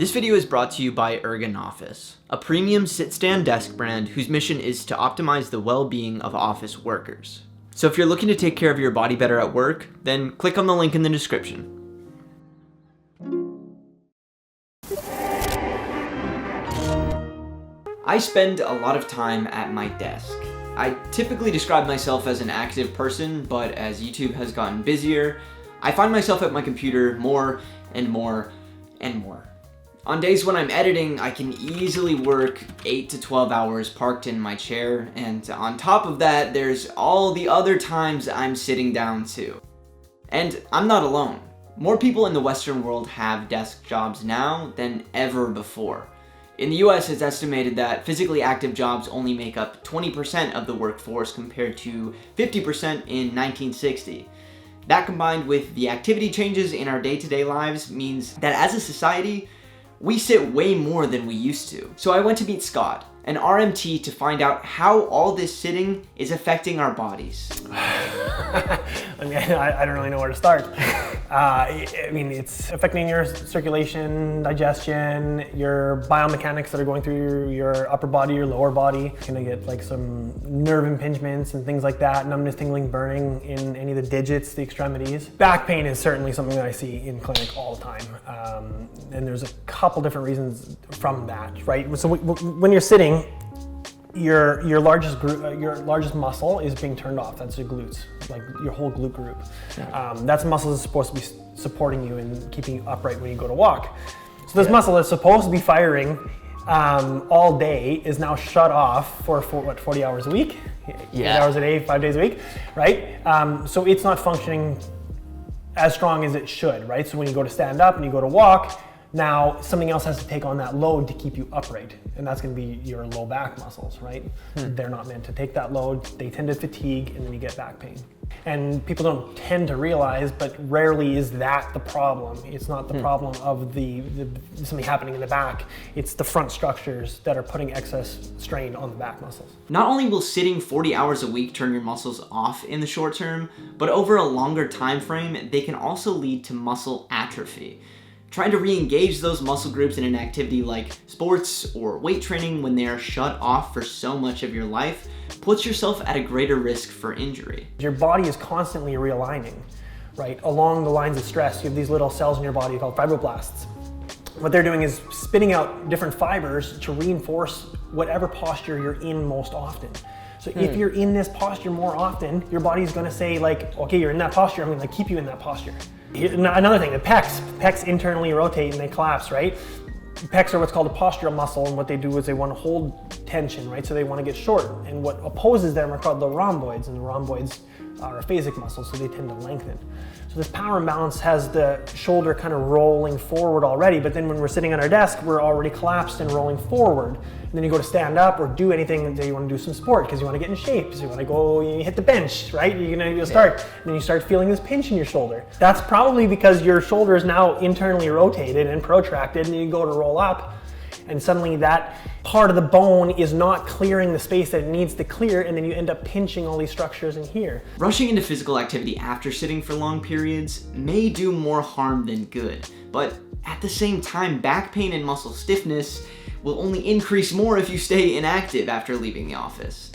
This video is brought to you by Ergonoffice, a premium sit-stand desk brand whose mission is to optimize the well-being of office workers. So if you're looking to take care of your body better at work, then click on the link in the description. I spend a lot of time at my desk. I typically describe myself as an active person, but as YouTube has gotten busier, I find myself at my computer more and more and more. On days when I'm editing, I can easily work 8 to 12 hours parked in my chair, and on top of that, there's all the other times I'm sitting down too. And I'm not alone. More people in the Western world have desk jobs now than ever before. In the US, it's estimated that physically active jobs only make up 20% of the workforce compared to 50% in 1960. That combined with the activity changes in our day-to-day lives means that as a society, we sit way more than we used to. So I went to meet Scott, an RMT, to find out how all this sitting is affecting our bodies. I don't really know where to start. I mean, it's affecting your circulation, digestion, your biomechanics that are going through your upper body, your lower body. You're gonna get like some nerve impingements and things like that, numbness, tingling, burning in any of the digits, the extremities. Back pain is certainly something that I see in clinic all the time. And there's a couple different reasons from that, right? So when you're sitting, your largest muscle is being turned off. That's your glutes, like your whole glute group. That's muscle that's supposed to be supporting you and keeping you upright when you go to walk. So this muscle that's supposed to be firing all day is now shut off for what, 40 hours a week? 8 hours a day, 5 days a week, right? So it's not functioning as strong as it should, right? So when you go to stand up and you go to walk, now something else has to take on that load to keep you upright, and that's going to be your low back muscles, right? They're not meant to take that load. They tend to fatigue, and then you get back pain. And people don't tend to realize, but rarely is that the problem. It's not the problem of something happening in the back. It's the front structures that are putting excess strain on the back muscles. Not only will sitting 40 hours a week turn your muscles off in the short term, but over a longer time frame, they can also lead to muscle atrophy. Trying to re-engage those muscle groups in an activity like sports or weight training when they are shut off for so much of your life puts yourself at a greater risk for injury. Your body is constantly realigning, right? Along the lines of stress, you have these little cells in your body called fibroblasts. What they're doing is spitting out different fibers to reinforce whatever posture you're in most often. So if you're in this posture more often, your body's gonna say like, okay, you're in that posture, I'm gonna keep you in that posture. Another thing, the pecs internally rotate and they collapse, right? Pecs are what's called a postural muscle, and what they do is they want to hold tension, right? So they want to get short, and what opposes them are called the rhomboids, and the rhomboids are a phasic muscle, so they tend to lengthen. So this power imbalance has the shoulder kind of rolling forward already, but then when we're sitting on our desk, we're already collapsed and rolling forward. And then you go to stand up or do anything that you want to do some sport because you want to get in shape. So you want to go, you hit the bench, right? You'll start, and then you start feeling this pinch in your shoulder. That's probably because your shoulder is now internally rotated and protracted, and you go to roll up, and suddenly that part of the bone is not clearing the space that it needs to clear, and then you end up pinching all these structures in here. Rushing into physical activity after sitting for long periods may do more harm than good, but at the same time, back pain and muscle stiffness will only increase more if you stay inactive after leaving the office.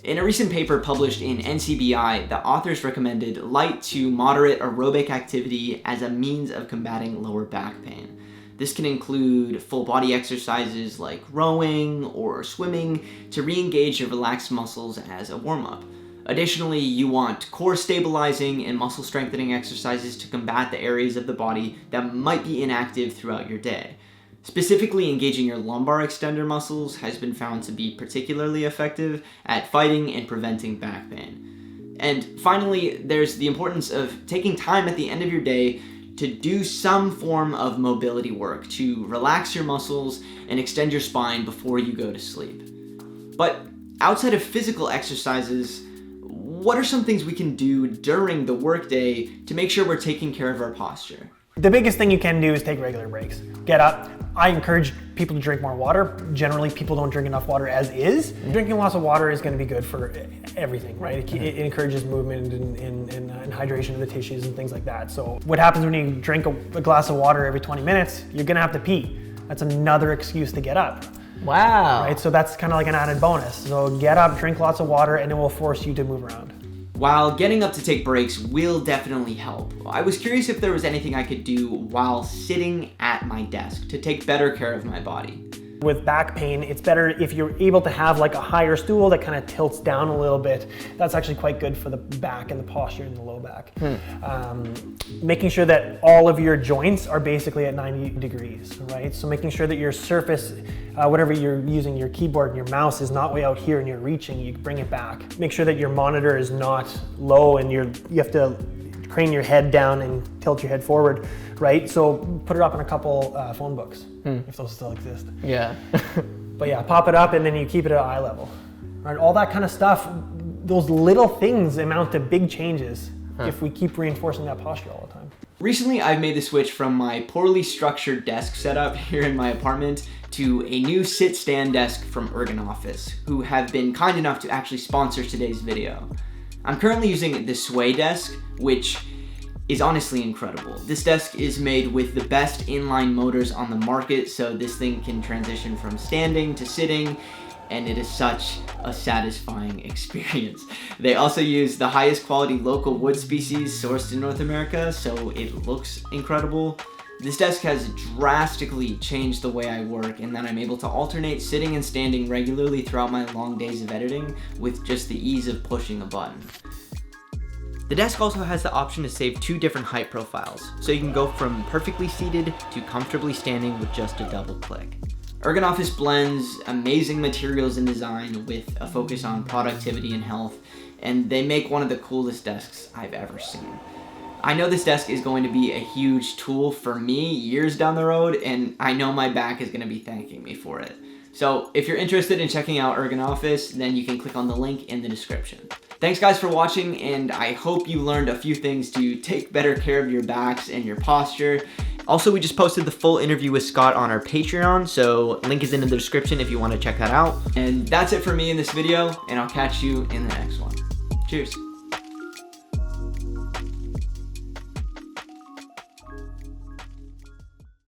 In a recent paper published in NCBI, the authors recommended light to moderate aerobic activity as a means of combating lower back pain. This can include full body exercises like rowing or swimming to re-engage your relaxed muscles as a warm-up. Additionally, you want core stabilizing and muscle strengthening exercises to combat the areas of the body that might be inactive throughout your day. Specifically, engaging your lumbar extender muscles has been found to be particularly effective at fighting and preventing back pain. And finally, there's the importance of taking time at the end of your day to do some form of mobility work to relax your muscles and extend your spine before you go to sleep. But outside of physical exercises, what are some things we can do during the workday to make sure we're taking care of our posture? The biggest thing you can do is take regular breaks. Get up. I encourage people to drink more water. Generally, people don't drink enough water as is. Drinking lots of water is going to be good for everything, right? It encourages movement and hydration of the tissues and things like that. So what happens when you drink a glass of water every 20 minutes, you're going to have to pee. that's another excuse to get up. Wow. Right? So that's kind of like an added bonus. So get up, drink lots of water, and it will force you to move around. While getting up to take breaks will definitely help, I was curious if there was anything I could do while sitting at my desk to take better care of my body. With back pain, it's better if you're able to have like a higher stool that kind of tilts down a little bit. That's actually quite good for the back and the posture in the low back. Making sure that all of your joints are basically at 90 degrees, right? So making sure that your surface, whatever you're using, your keyboard and your mouse is not way out here and you're reaching, you bring it back. Make sure that your monitor is not low and you have to crane your head down and tilt your head forward, right? So put it up in a couple phone books, if those still exist. Yeah. But yeah, pop it up and then you keep it at eye level, right? All that kind of stuff, those little things amount to big changes if we keep reinforcing that posture all the time. Recently, I've made the switch from my poorly structured desk setup here in my apartment to a new sit-stand desk from Office, who have been kind enough to actually sponsor today's video. I'm currently using the Sway desk, which is honestly incredible. This desk is made with the best inline motors on the market, so this thing can transition from standing to sitting, and it is such a satisfying experience. They also use the highest quality local wood species sourced in North America, so it looks incredible. This desk has drastically changed the way I work, and that I'm able to alternate sitting and standing regularly throughout my long days of editing with just the ease of pushing a button. The desk also has the option to save 2 different height profiles, so you can go from perfectly seated to comfortably standing with just a double click. Office blends amazing materials and design with a focus on productivity and health, and they make one of the coolest desks I've ever seen. I know this desk is going to be a huge tool for me years down the road, and I know my back is going to be thanking me for it. So if you're interested in checking out Office, then you can click on the link in the description. Thanks guys for watching, and I hope you learned a few things to take better care of your backs and your posture. Also, we just posted the full interview with Scott on our Patreon, so link is in the description if you want to check that out. And that's it for me in this video, and I'll catch you in the next one. Cheers.